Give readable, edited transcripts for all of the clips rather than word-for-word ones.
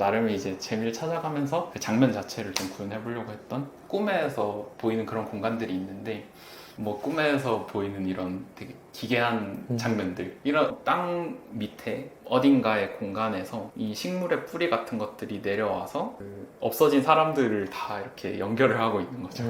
나름의 이제 재미를 찾아가면서 그 장면 자체를 좀 구현해보려고 했던 꿈에서 보이는 그런 공간들이 있는데 뭐 꿈에서 보이는 이런 되게 기괴한 장면들, 이런 땅 밑에 어딘가의 공간에서 이 식물의 뿌리 같은 것들이 내려와서 그 없어진 사람들을 다 이렇게 연결을 하고 있는 거죠.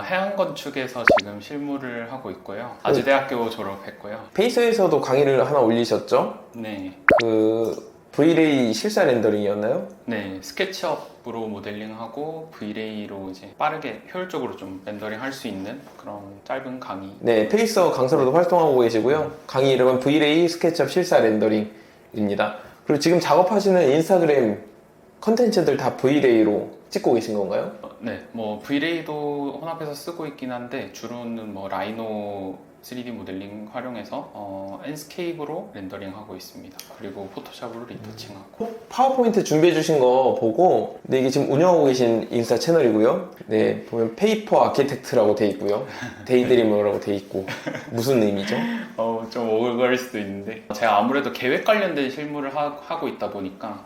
해양 건축에서 지금 실무를 하고 있고요. 아주대학교 졸업했고요. 페이스에서도 강의를 하나 올리셨죠? 네, 그 V-Ray 실사 렌더링이었나요? 네, 스케치업으로 모델링하고 V-Ray로 이제 빠르게 효율적으로 좀 렌더링 할 수 있는 그런 짧은 강의. 네, 페이서 강사로도 활동하고 계시고요. 강의 이름은 V-Ray 스케치업 실사 렌더링입니다. 그리고 지금 작업하시는 인스타그램 컨텐츠들 다 V-Ray로 찍고 계신 건가요? 네, 뭐 V-Ray도 혼합해서 쓰고 있긴 한데 주로는 뭐 라이노 3D 모델링 활용해서 엔스케이프로 렌더링하고 있습니다. 그리고 포토샵으로 리터칭하고. 파워포인트 준비해 주신 거 보고, 네, 이게 지금 운영하고 계신 인스타 채널이고요. 네, 보면 페이퍼 아키텍트라고 돼 있고요. 데이드리머라고 돼 있고. 무슨 의미죠? 좀 오글거릴 수도 있는데 제가 아무래도 계획 관련된 실무를 하고 있다 보니까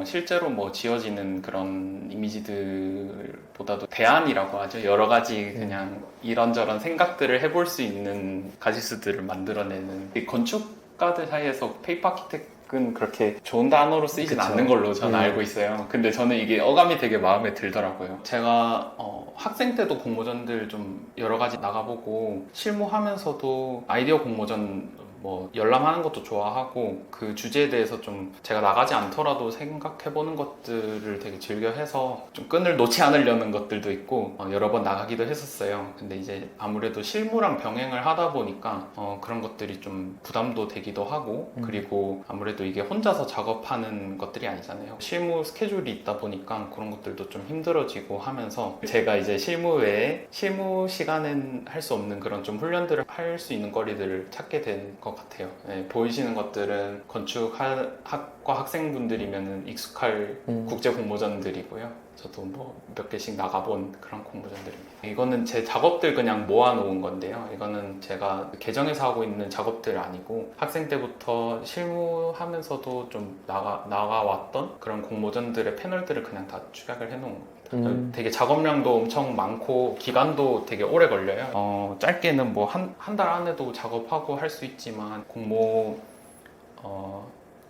실제로 뭐 지어지는 그런 이미지들보다도 대안이라고 하죠. 여러 가지 그냥 이런저런 생각들을 해볼 수 있는 가지수들을 만들어내는, 건축가들 사이에서 페이퍼 아키텍트는 그렇게 좋은 단어로 쓰이진 그쵸. 않는 걸로 저는 알고 있어요. 근데 저는 이게 어감이 되게 마음에 들더라고요. 제가 학생 때도 공모전들 좀 여러 가지 나가보고 실무하면서도 아이디어 공모전 뭐 열람하는 것도 좋아하고 그 주제에 대해서 좀 제가 나가지 않더라도 생각해보는 것들을 되게 즐겨해서 좀 끈을 놓지 않으려는 것들도 있고 여러 번 나가기도 했었어요. 근데 이제 아무래도 실무랑 병행을 하다 보니까 그런 것들이 좀 부담도 되기도 하고, 그리고 아무래도 이게 혼자서 작업하는 것들이 아니잖아요. 실무 스케줄이 있다 보니까 그런 것들도 좀 힘들어지고 하면서 제가 이제 실무 외에 실무 시간엔 할 수 없는 그런 좀 훈련들을 할 수 있는 거리들을 찾게 된 것 같아요. 네, 보이시는 것들은 건축학과 학생분들이면 익숙할 국제 공모전들이고요. 저도 뭐 몇 개씩 나가본 그런 공모전들입니다. 이거는 제 작업들 그냥 모아놓은 건데요. 이거는 제가 계정에서 하고 있는 작업들 아니고 학생 때부터 실무하면서도 좀 나가왔던 그런 공모전들의 패널들을 그냥 다 축약을 해놓은 겁니다. 되게 작업량도 엄청 많고 기간도 되게 오래 걸려요. 짧게는 뭐 한 달 안에도 작업하고 할 수 있지만 공모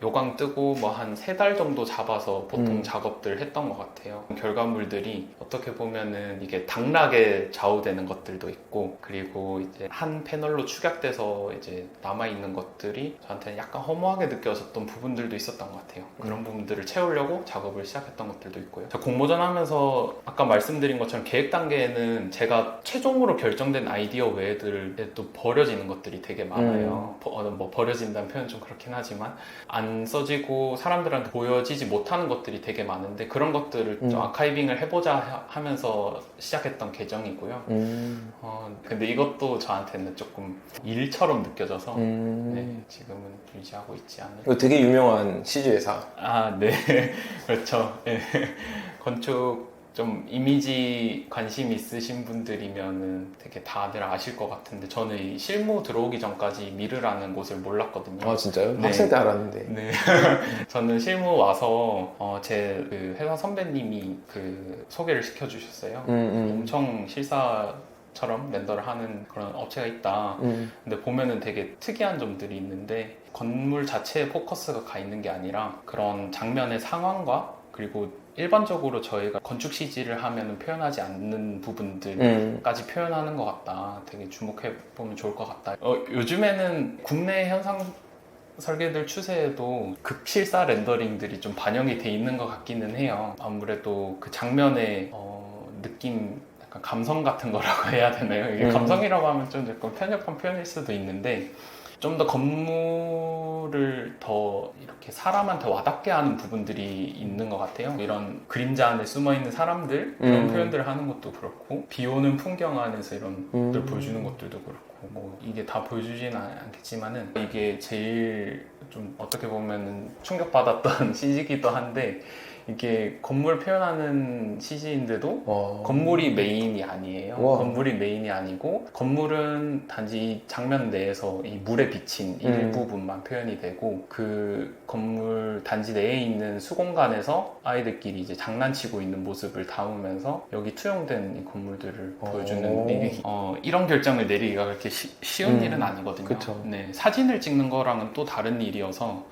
요강 뜨고 뭐 한 3달 정도 잡아서 보통 작업들 했던 것 같아요. 결과물들이 어떻게 보면은 이게 당락에 좌우되는 것들도 있고, 그리고 이제 한 패널로 축약돼서 이제 남아있는 것들이 저한테는 약간 허무하게 느껴졌던 부분들도 있었던 것 같아요. 그런 부분들을 채우려고 작업을 시작했던 것들도 있고요. 저 공모전 하면서 아까 말씀드린 것처럼 계획 단계에는 제가 최종으로 결정된 아이디어 외에들 또 버려지는 것들이 되게 많아요. 뭐 버려진다는 표현 좀 그렇긴 하지만 안 써지고 사람들한테 보여지지 못하는 것들이 되게 많은데, 그런 것들을 좀 아카이빙을 해보자 하면서 시작했던 계정이고요. 근데 이것도 저한테는 조금 일처럼 느껴져서 네, 지금은 유지하고 있지 않을까. 이거 되게 유명한 CG회사. 아, 네. 그렇죠. 네. 건축 좀 이미지 관심 있으신 분들이면은 되게 다들 아실 것 같은데, 저는 이 실무 들어오기 전까지 미르라는 곳을 몰랐거든요. 아, 진짜요? 네. 학생 때 알았는데. 네. 저는 실무 와서 제 그 회사 선배님이 그 소개를 시켜주셨어요. 엄청 실사처럼 렌더를 하는 그런 업체가 있다. 근데 보면은 되게 특이한 점들이 있는데, 건물 자체에 포커스가 가 있는 게 아니라 그런 장면의 상황과, 그리고 일반적으로 저희가 건축 CG를 하면 표현하지 않는 부분들까지 표현하는 것 같다. 되게 주목해보면 좋을 것 같다. 요즘에는 국내 현상 설계들 추세에도 극실사 렌더링들이 좀 반영이 돼 있는 것 같기는 해요. 아무래도 그 장면의 느낌, 약간 감성 같은 거라고 해야 되나요? 이게 감성이라고 하면 좀 약간 편협한 표현일 수도 있는데, 좀 더 건물을 더 이렇게 사람한테 와닿게 하는 부분들이 있는 것 같아요. 이런 그림자 안에 숨어있는 사람들, 이런 표현들을 하는 것도 그렇고, 비 오는 풍경 안에서 이런 것들 보여주는 것들도 그렇고, 뭐 이게 다 보여주지는 않겠지만은 이게 제일 좀 어떻게 보면 충격받았던 CG이기도 한데 이게 건물 표현하는 CG인데도 건물이 메인이 아니에요. 와. 건물이 메인이 아니고 건물은 단지 장면 내에서 이 물에 비친 일부분만 표현이 되고 그 건물 단지 내에 있는 수공간에서 아이들끼리 이제 장난치고 있는 모습을 담으면서 여기 투영된 이 건물들을 보여주는 이게 이런 결정을 내리기가 그렇게 쉬운 일은 아니거든요. 그쵸. 네, 사진을 찍는 거랑은 또 다른 일이어서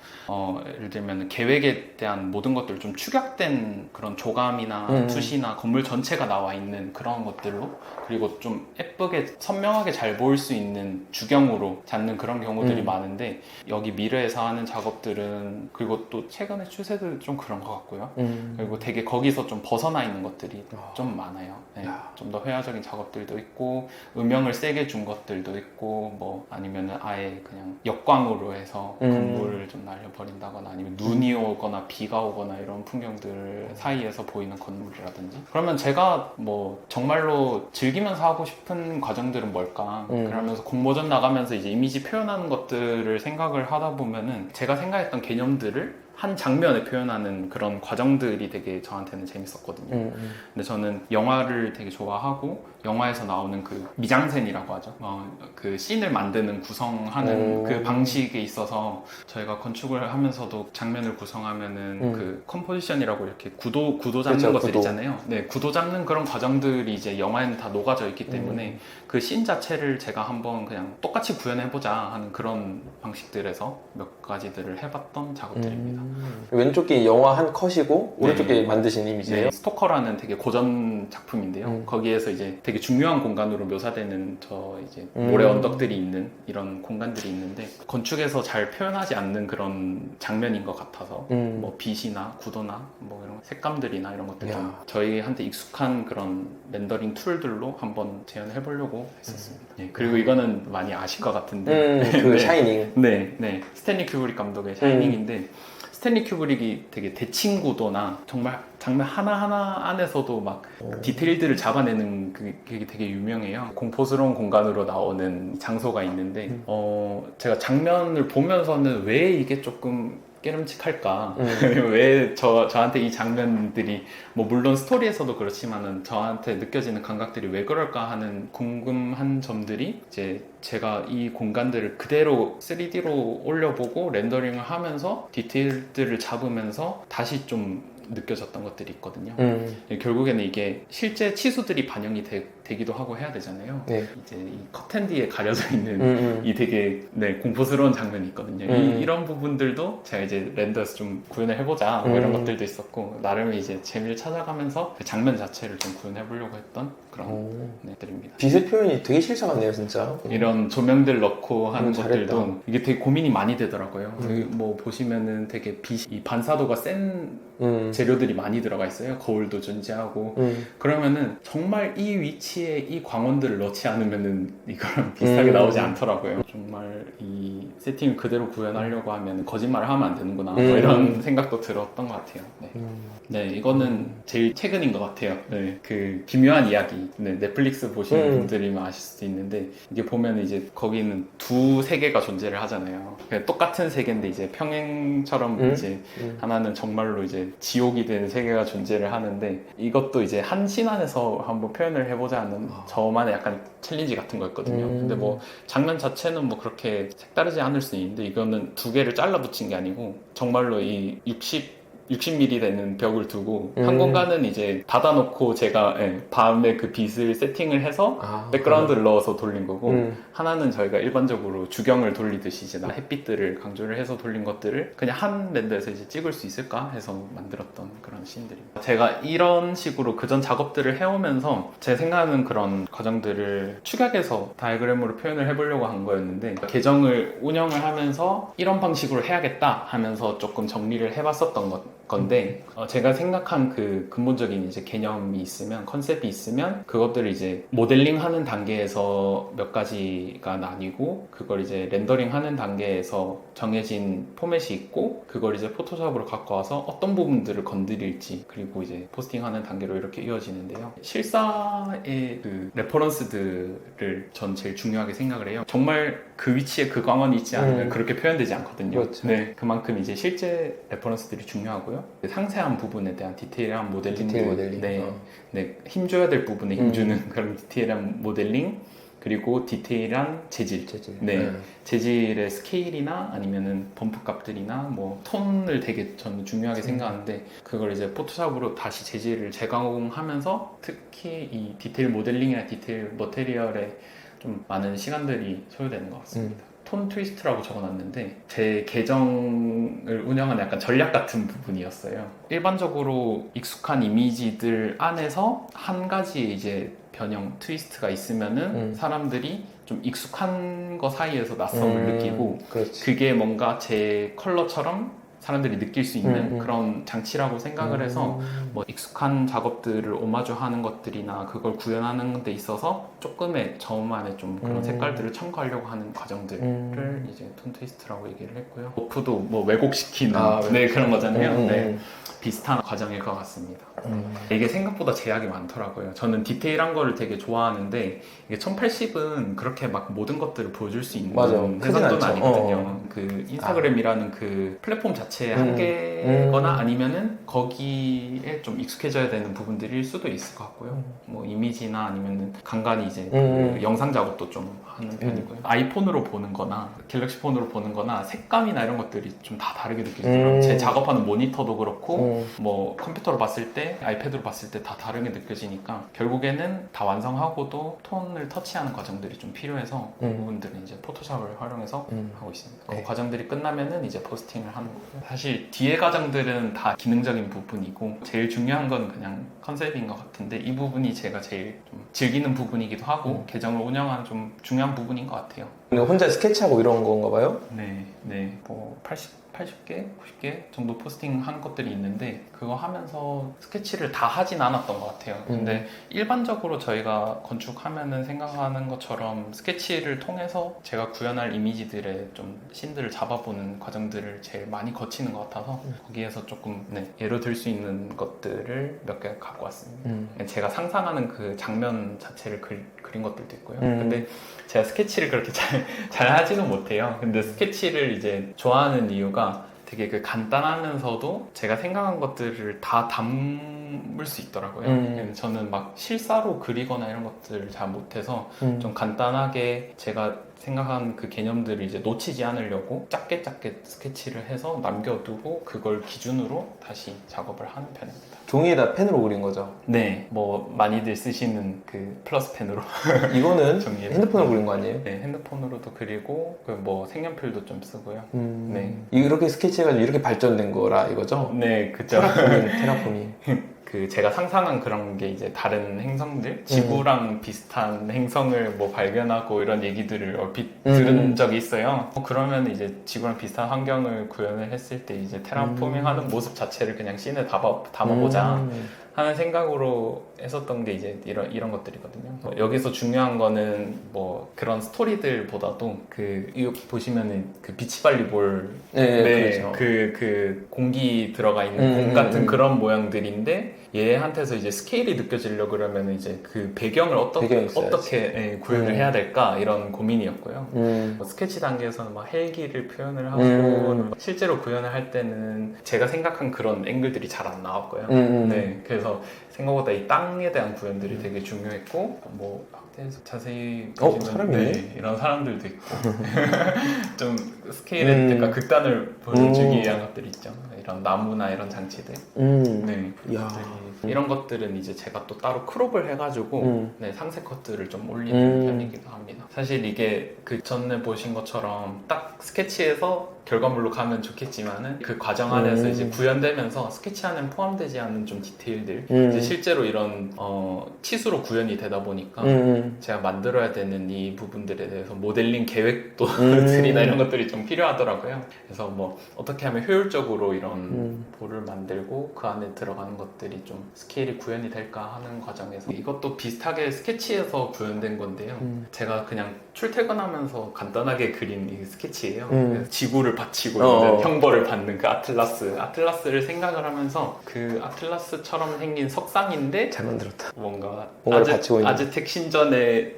예를 들면 계획에 대한 모든 것들을 좀 축약된 그런 조감이나 투시나 건물 전체가 나와 있는 그런 것들로 그리고 좀 예쁘게 선명하게 잘 보일 수 있는 주경으로 잡는 그런 경우들이 많은데 여기 미르에서 하는 작업들은 그리고 또 최근의 추세도 좀 그런 것 같고요. 그리고 되게 거기서 좀 벗어나 있는 것들이 좀 많아요. 네, 좀 더 회화적인 작업들도 있고 음영을 세게 준 것들도 있고 뭐 아니면 아예 그냥 역광으로 해서 건물을 좀 날려버린다거나 아니면 눈이 오거나 비가 오거나 이런 풍경들 사이에서 보이는 건물이라든지 그러면 제가 뭐 정말로 즐기면서 하고 싶은 과정들은 뭘까 그러면서 공모전 나가면서 이제 이미지 표현하는 것들을 생각을 하다 보면은 제가 생각했던 개념들을 한 장면에 표현하는 그런 과정들이 되게 저한테는 재밌었거든요. 근데 저는 영화를 되게 좋아하고 영화에서 나오는 그 미장센이라고 하죠. 그 씬을 만드는 구성하는 그 방식에 있어서 저희가 건축을 하면서도 장면을 구성하면은 그 컴포지션이라고 이렇게 구도 잡는 그렇죠, 것들 구도. 있잖아요. 네, 구도 잡는 그런 과정들이 이제 영화에는 다 녹아져 있기 때문에 그 씬 자체를 제가 한번 그냥 똑같이 구현해보자 하는 그런 방식들에서 몇 가지들을 해봤던 작업들입니다. 왼쪽 게 영화 한 컷이고 오른쪽 게 만드신 이미지예요? 네, 스토커라는 되게 고전 작품인데요. 거기에서 이제 되게 중요한 공간으로 묘사되는 저 이제 모래 언덕들이 있는 이런 공간들이 있는데 건축에서 잘 표현하지 않는 그런 장면인 것 같아서 뭐 빛이나 구도나 뭐 이런 색감들이나 이런 것들 좀 야. 저희한테 익숙한 그런 렌더링 툴들로 한번 재현해 보려고 했었습니다. 네, 그리고 이거는 많이 아실 것 같은데 그 네. 샤이닝. 네. 스탠리 큐브릭 감독의 샤이닝인데 스탠리 큐브릭이 되게 대칭 구도나 정말 장면 하나하나 안에서도 막 디테일들을 잡아내는 그게 되게 유명해요. 공포스러운 공간으로 나오는 장소가 있는데 제가 장면을 보면서는 왜 이게 조금 깨름칙할까? 왜 저한테 이 장면들이 뭐 물론 스토리에서도 그렇지만은 저한테 느껴지는 감각들이 왜 그럴까 하는 궁금한 점들이 이제 제가 이 공간들을 그대로 3D로 올려보고 렌더링을 하면서 디테일들을 잡으면서 다시 좀 느껴졌던 것들이 있거든요. 결국에는 이게 실제 치수들이 반영이 되기도 하고 해야 되잖아요. 네. 이제 이 커튼 뒤에 가려져 있는 이 되게 공포스러운 장면이 있거든요. 이런 부분들도 제가 이제 렌더에서 좀 구현을 해보자 뭐 이런 것들도 있었고 나름의 이제 재미를 찾아가면서 그 장면 자체를 좀 구현해 보려고 했던 그런 것들입니다. 빛의 표현이 되게 실사 같네요, 진짜. 이런 조명들 넣고 하는 잘했다. 것들도 이게 되게 고민이 많이 되더라고요. 뭐 보시면은 되게 빛이 반사도가 센 재료들이 많이 들어가 있어요. 거울도 존재하고 그러면은 정말 이 위치에 이 광원들을 넣지 않으면은 이거랑 비슷하게 나오지 않더라고요. 정말 이 세팅을 그대로 구현하려고 하면 거짓말을 하면 안 되는구나 뭐 이런 생각도 들었던 것 같아요. 네, 이거는 제일 최근인 것 같아요. 네, 그 기묘한 이야기. 네, 넷플릭스 보시는 분들이면 아실 수도 있는데 이게 보면 이제 거기는 두 세계가 존재를 하잖아요. 그냥 똑같은 세계인데 이제 평행처럼 이제 하나는 정말로 이제 지옥이 된 세계가 존재를 하는데 이것도 이제 한 씬 안에서 한번 표현을 해보자 하는 저만의 약간 챌린지 같은 거였거든요. 근데 뭐 장면 자체는 뭐 그렇게 색다르지 않을 수 있는데 이거는 두 개를 잘라 붙인 게 아니고 정말로 이 60mm 되는 벽을 두고 한 공간은 이제 닫아놓고 제가 밤에 그 빛을 세팅을 해서 백그라운드를 넣어서 돌린 거고 하나는 저희가 일반적으로 주경을 돌리듯이 이제 햇빛들을 강조를 해서 돌린 것들을 그냥 한 렌더에서 이제 찍을 수 있을까 해서 만들었던 그런 씬들입니다. 제가 이런 식으로 그전 작업들을 해오면서 제 생각하는 그런 과정들을 축약해서 다이어그램으로 표현을 해보려고 한 거였는데 계정을 운영을 하면서 이런 방식으로 해야겠다 하면서 조금 정리를 해봤었던 것 건데 제가 생각한 그 근본적인 이제 개념이 있으면 컨셉이 있으면 그것들을 이제 모델링하는 단계에서 몇 가지가 나뉘고 그걸 이제 렌더링하는 단계에서 정해진 포맷이 있고 그걸 이제 포토샵으로 갖고 와서 어떤 부분들을 건드릴지 그리고 이제 포스팅하는 단계로 이렇게 이어지는데요. 실사의 그 레퍼런스들을 전 제일 중요하게 생각을 해요. 정말 그 위치에 그 광원이 있지 않으면 그렇게 표현되지 않거든요. 그렇죠. 네, 그만큼 이제 실제 레퍼런스들이 중요하고요. 상세한 부분에 대한 디테일한 모델링, 디테일 모델링. 네, 힘줘야 될 부분에 힘주는 그런 디테일한 모델링 그리고 디테일한 재질, 네, 재질의 스케일이나 아니면은 범프 값들이나 뭐 톤을 되게 저는 중요하게 생각하는데 그걸 이제 포토샵으로 다시 재질을 재가공하면서 특히 이 디테일 모델링이나 디테일 머테리얼에 좀 많은 시간들이 소요되는 것 같습니다. 톤 트위스트라고 적어놨는데 제 계정을 운영하는 약간 전략 같은 부분이었어요. 일반적으로 익숙한 이미지들 안에서 한 가지 이제 변형 트위스트가 있으면은 사람들이 좀 익숙한 거 사이에서 낯섦을 느끼고 그렇지. 그게 뭔가 제 컬러처럼 사람들이 느낄 수 있는 그런 장치라고 생각을 해서 뭐 익숙한 작업들을 오마주하는 것들이나 그걸 구현하는 데 있어서 조금의 저만의 좀 그런 색깔들을 첨가하려고 하는 과정들을 이제 톤 트위스트라고 얘기를 했고요. 버프도 뭐 왜곡시키는 네, 그런 거잖아요. 네. 비슷한 과정일 것 같습니다. 이게 생각보다 제약이 많더라고요. 저는 디테일한 거를 되게 좋아하는데 이게 1080은 그렇게 막 모든 것들을 보여줄 수 있는 해상도는 아니거든요. 그 인스타그램이라는 그 플랫폼 자체의 한계거나 아니면은 거기에 좀 익숙해져야 되는 부분들일 수도 있을 것 같고요. 뭐 이미지나 아니면은 간간히 이제 그 영상 작업도 좀 하는 편이고요. 아이폰으로 보는 거나 갤럭시 폰으로 보는 거나 색감이나 이런 것들이 좀 다 다르게 느껴지더라고요. 제 작업하는 모니터도 그렇고 뭐 컴퓨터로 봤을 때 아이패드로 봤을 때 다 다르게 느껴지니까 결국에는 다 완성하고도 톤을 터치하는 과정들이 좀 필요해서 그 부분들은 이제 포토샵을 활용해서 하고 있습니다. 그 과정들이 끝나면은 이제 포스팅을 하는 거고요. 사실 뒤에 과정들은 다 기능적인 부분이고 제일 중요한 건 그냥 컨셉인 것 같은데 이 부분이 제가 제일 좀 즐기는 부분이기도 하고 계정을 운영하는 좀 중요한 부분인 것 같아요. 혼자 스케치하고 이런 건가 봐요? 네, 뭐 80개, 90개 정도 포스팅한 것들이 있는데 그거 하면서 스케치를 다 하진 않았던 것 같아요. 근데 일반적으로 저희가 건축하면은 생각하는 것처럼 스케치를 통해서 제가 구현할 이미지들의 좀 씬들을 잡아보는 과정들을 제일 많이 거치는 것 같아서 거기에서 조금 예로 들 수 있는 것들을 몇 개 갖고 왔습니다. 제가 상상하는 그 장면 자체를 그린 것들도 있고요. 근데 제가 스케치를 그렇게 잘 하지는 못해요. 근데 스케치를 이제 좋아하는 이유가 되게 그 간단하면서도 제가 생각한 것들을 다 담을 수 있더라고요. 저는 막 실사로 그리거나 이런 것들을 잘 못해서 좀 간단하게 제가 생각한 그 개념들을 이제 놓치지 않으려고 작게 스케치를 해서 남겨두고 그걸 기준으로 다시 작업을 하는 편입니다. 종이에다 펜으로 그린 거죠? 네, 뭐 많이들 쓰시는 그 플러스 펜으로 이거는 종이에다. 핸드폰으로 그린 거 아니에요? 네, 핸드폰으로도 그리고 그 뭐 색연필도 좀 쓰고요. 네, 이렇게 스케치해가지고 이렇게 발전된 거라 이거죠? 네, 그죠. 테라포밍. 그 제가 상상한 그런 게 이제 다른 행성들, 지구랑 비슷한 행성을 뭐 발견하고 이런 얘기들을 얼핏 들은 적이 있어요. 그러면 이제 지구랑 비슷한 환경을 구현을 했을 때 이제 테라포밍하는 모습 자체를 그냥 씬에 담아보자 하는 생각으로 했었던 게 이제 이런 것들이거든요. 여기서 중요한 거는 뭐 그런 스토리들보다도 그 이거 보시면은 그 비치발리볼 그렇죠. 그 공기 들어가 있는 공 같은 그런 모양들인데 얘한테서 이제 스케일이 느껴지려고 그러면 이제 그 배경을 어떻게 구현을 해야 될까 이런 고민이었고요. 뭐 스케치 단계에서는 막 헬기를 표현을 하고 실제로 구현을 할 때는 제가 생각한 그런 앵글들이 잘 안 나왔고요. 네, 그래서 생각보다 이 땅에 대한 구현들이 되게 중요했고 뭐 학대에서 자세히 보시면 사람이 있네? 이런 사람들도 있고 좀 스케일에 그러니까 극단을 보여주기 위한 것들이 있죠. 이런 나무나 이런 장치들. 네, 이런 것들은 이제 제가 또 따로 크롭을 해가지고 상세 컷들을 좀 올리는 편이기도 합니다. 사실 이게 그 전에 보신 것처럼 딱 스케치에서 결과물로 가면 좋겠지만은 그 과정 안에서 이제 음. 구현되면서 스케치 안에 포함되지 않는 좀 디테일들 이제 실제로 이런 치수로 구현이 되다 보니까 제가 만들어야 되는 이 부분들에 대해서 모델링 계획도들이나 이런 것들이 좀 필요하더라고요. 그래서 뭐 어떻게 하면 효율적으로 이런 볼을 만들고 그 안에 들어가는 것들이 좀 스케일이 구현이 될까 하는 과정에서 이것도 비슷하게 스케치에서 구현된 건데요. 제가 그냥 출퇴근하면서 간단하게 그린 이 스케치예요. 그래서 지구를 받치고 있는 형벌을 받는 그 아틀라스를 생각을 하면서 그 아틀라스처럼 생긴 석상인데 잘 만들었다. 뭔가 뭔가를 받치고 있는. 아즈텍 신전의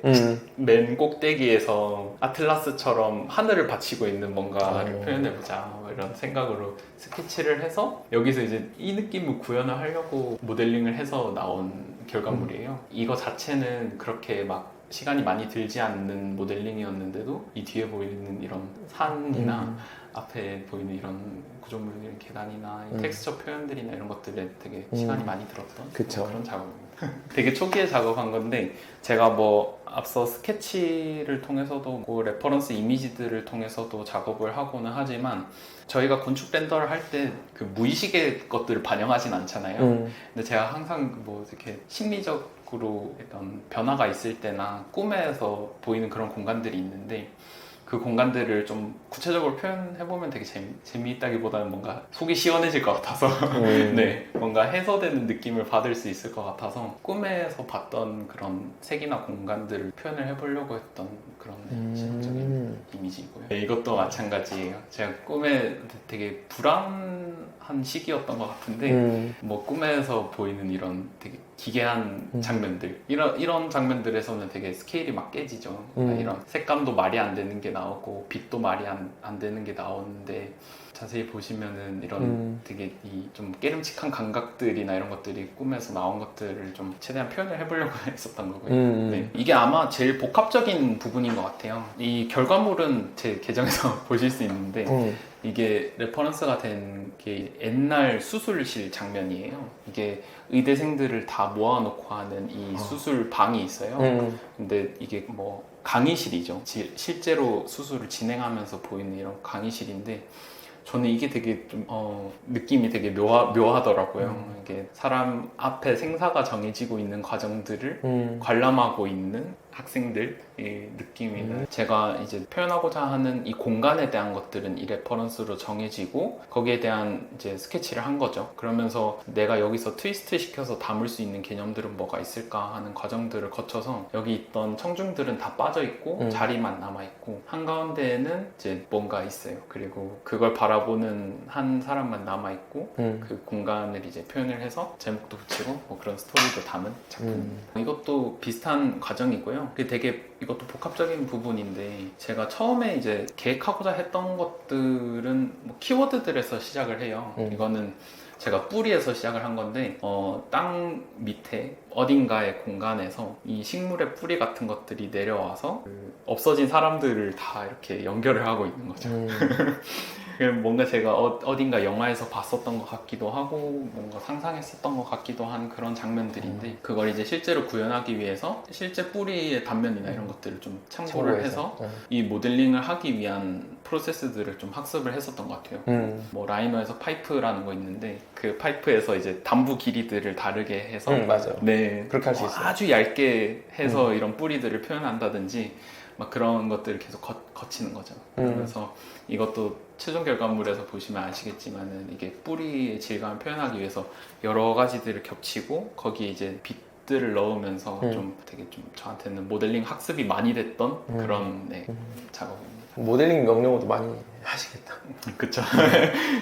맨 꼭대기에서 아틀라스처럼 하늘을 받치고 있는 뭔가를 표현해보자 뭐 이런 생각으로 스케치를 해서 여기서 이제 이 느낌을 구현을 하려고 모델링을 해서 나온 결과물이에요. 이거 자체는 그렇게 막 시간이 많이 들지 않는 모델링이었는데도 이 뒤에 보이는 이런 산이나 앞에 보이는 이런 구조물들, 계단이나 이 텍스처 표현들이나 이런 것들에 되게 시간이 많이 들었던 그쵸. 그런 작업입니다. 되게 초기에 작업한 건데 제가 뭐 앞서 스케치를 통해서도 그 레퍼런스 이미지들을 통해서도 작업을 하고는 하지만 저희가 건축 렌더를 할 때 그 무의식의 것들을 반영하진 않잖아요. 근데 제가 항상 뭐 이렇게 심리적으로 어떤 변화가 있을 때나 꿈에서 보이는 그런 공간들이 있는데 그 공간들을 좀 구체적으로 표현해보면 되게 재미있다기보다는 뭔가 속이 시원해질 것 같아서 네, 뭔가 해소되는 느낌을 받을 수 있을 것 같아서 꿈에서 봤던 그런 색이나 공간들을 표현을 해보려고 했던 그런 시각적인 이미지이고요. 네, 이것도 마찬가지예요. 제가 꿈에 되게 불안한 시기였던 것 같은데 뭐 꿈에서 보이는 이런 되게 기괴한 장면들 이런 장면들에서는 되게 스케일이 막 깨지죠. 이런 색감도 말이 안 되는 게 나오고 빛도 말이 안 되는 게 나오는데 자세히 보시면은 이런 되게 이 좀 깨름칙한 감각들이나 이런 것들이 꿈에서 나온 것들을 좀 최대한 표현을 해보려고 했었던 거고요. 네, 이게 아마 제일 복합적인 부분인 것 같아요. 이 결과물은 제 계정에서 보실 수 있는데 이게 레퍼런스가 된 게 옛날 수술실 장면이에요. 이게 의대생들을 다 모아놓고 하는 이 수술 방이 있어요. 근데 이게 뭐 강의실이죠. 실제로 수술을 진행하면서 보이는 이런 강의실인데 저는 이게 되게 좀 느낌이 되게 묘하더라고요. 이게 사람 앞에 생사가 정해지고 있는 과정들을 관람하고 있는 학생들의 느낌이나 제가 이제 표현하고자 하는 이 공간에 대한 것들은 이 레퍼런스로 정해지고 거기에 대한 이제 스케치를 한 거죠. 그러면서 내가 여기서 트위스트 시켜서 담을 수 있는 개념들은 뭐가 있을까 하는 과정들을 거쳐서 여기 있던 청중들은 다 빠져 있고 자리만 남아 있고 한가운데에는 이제 뭔가 있어요. 그리고 그걸 바라보는 한 사람만 남아 있고 그 공간을 이제 표현을 해서 제목도 붙이고 뭐 그런 스토리도 담은 작품입니다. 이것도 비슷한 과정이고요. 그게 되게 이것도 복합적인 부분인데 제가 처음에 이제 계획하고자 했던 것들은 뭐 키워드들에서 시작을 해요. 이거는 제가 뿌리에서 시작을 한 건데 땅 밑에 어딘가의 공간에서 이 식물의 뿌리 같은 것들이 내려와서 그 없어진 사람들을 다 이렇게 연결을 하고 있는 거죠. 뭔가 제가 어딘가 영화에서 봤었던 것 같기도 하고 뭔가 상상했었던 것 같기도 한 그런 장면들인데 그걸 이제 실제로 구현하기 위해서 실제 뿌리의 단면이나 이런 것들을 좀 참고를 해서 이 모델링을 하기 위한 프로세스들을 좀 학습을 했었던 것 같아요. 뭐 라이너에서 파이프라는 거 있는데 그 파이프에서 이제 단부 길이들을 다르게 해서 맞아요. 네, 그렇게 할 수 있어요. 아주 얇게 해서 이런 뿌리들을 표현한다든지 막 그런 것들을 계속 거치는 거죠. 그래서 이것도 최종 결과물에서 보시면 아시겠지만은 이게 뿌리의 질감을 표현하기 위해서 여러 가지들을 겹치고 거기에 이제 빛들을 넣으면서 좀 되게 좀 저한테는 모델링 학습이 많이 됐던 그런 작업입니다. 모델링 명령어도 많이 하시겠다. 그쵸.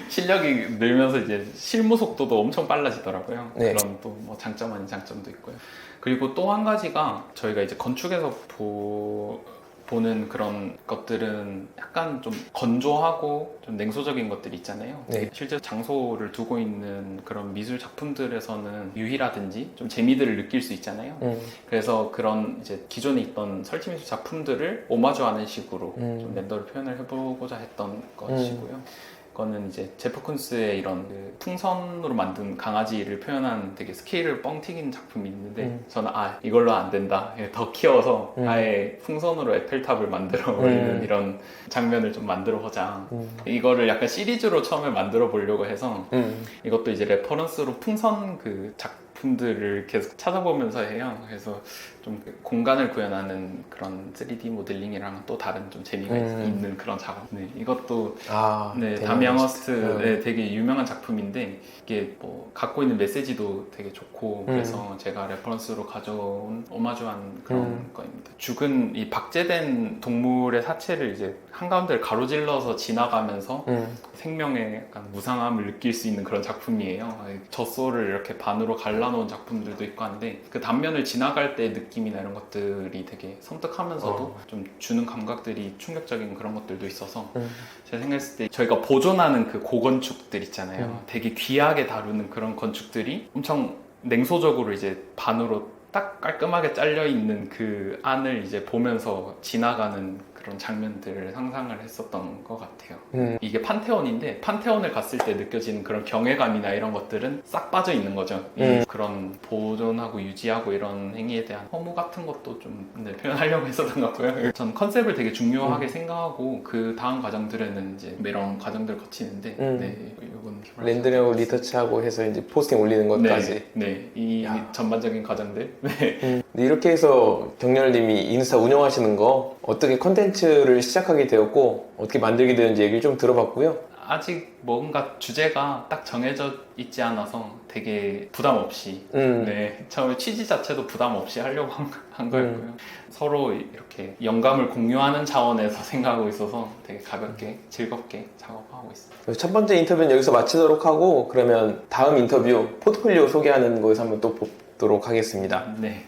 실력이 늘면서 이제 실무 속도도 엄청 빨라지더라고요. 네. 그런 또 뭐 장점 아닌 장점도 있고요. 그리고 또 한 가지가 저희가 이제 건축에서 보는 그런 것들은 약간 좀 건조하고 좀 냉소적인 것들이 있잖아요. 네. 실제 장소를 두고 있는 그런 미술 작품들에서는 유희라든지 좀 재미들을 느낄 수 있잖아요. 그래서 그런 이제 기존에 있던 설치 미술 작품들을 오마주하는 식으로 좀 렌더를 표현을 해보고자 했던 것이고요. 거는 이제 제프 쿤스의 이런 그 풍선으로 만든 강아지를 표현한 되게 스케일을 뻥 튀긴 작품이 있는데 저는 이걸로 안 된다. 더 키워서 아예 풍선으로 에펠탑을 만들어 버리는 이런 장면을 좀 만들어 보자. 이거를 약간 시리즈로 처음에 만들어 보려고 해서 이것도 이제 레퍼런스로 풍선 그 작품들을 계속 찾아보면서 해요. 그래서 좀 공간을 구현하는 그런 3D 모델링이랑 또 다른 좀 재미가 있는 그런 작업. 네, 이것도 네, 다미안 허스트 되게 유명한 작품인데 이게 뭐 갖고 있는 메시지도 되게 좋고 그래서 제가 레퍼런스로 가져온 오마주한 그런 거입니다. 죽은 이 박제된 동물의 사체를 이제 한가운데를 가로질러서 지나가면서 생명의 약간 무상함을 느낄 수 있는 그런 작품이에요. 젖소를 이렇게 반으로 갈라놓은 작품들도 있고 한데 그 단면을 지나갈 때 느낌이나 이런 것들이 되게 섬뜩하면서도 좀 주는 감각들이 충격적인 그런 것들도 있어서 제가 생각했을 때 저희가 보존하는 그 고건축들 있잖아요. 되게 귀하게 다루는 그런 건축들이 엄청 냉소적으로 이제 반으로 딱 깔끔하게 잘려 있는 그 안을 이제 보면서 지나가는 그런 장면들을 상상을 했었던 것 같아요. 이게 판테온인데 판테온을 갔을 때 느껴지는 그런 경외감이나 이런 것들은 싹 빠져 있는 거죠. 그런 보존하고 유지하고 이런 행위에 대한 허무 같은 것도 좀 표현하려고 했었던 것 같고요. 전 컨셉을 되게 중요하게 생각하고 그 다음 과정들에는 이제 이런 과정들을 거치는데 네, 이건 렌더링하고 리터치하고 해서 이제 포스팅 올리는 것까지. 네, 이 전반적인 과정들. 네. 이렇게 해서 경렬님이 인스타 운영하시는 거 어떻게 컨텐츠를 시작하게 되었고 어떻게 만들게 되는지 얘기를 좀 들어봤고요. 아직 뭔가 주제가 딱 정해져 있지 않아서 되게 부담 없이 네, 처음에 취지 자체도 부담 없이 하려고 한 거였고요. 서로 이렇게 영감을 공유하는 차원에서 생각하고 있어서 되게 가볍게 즐겁게 작업하고 있습니다. 첫 번째 인터뷰는 여기서 마치도록 하고 그러면 다음 인터뷰 포트폴리오 소개하는 거에서 한번 또 보도록 하겠습니다. 네.